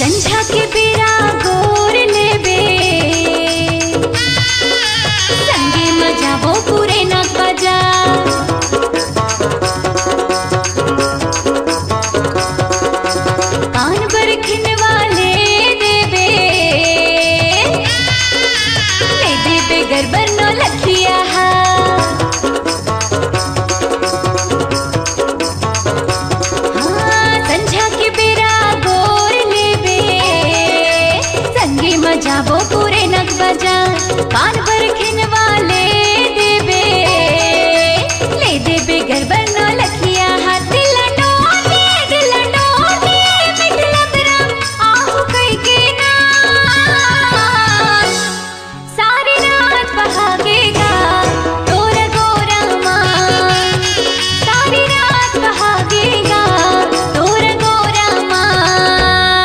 संझा के बेरा गोर लेबे संगे मजाबो पूरे न बजा। कान पर खिनवाले देबे ले देबे गरबर न लखिया। हाँ संझा के बेरा गोर लेबे संगे मजाबो पूरे नग बजा। कान पर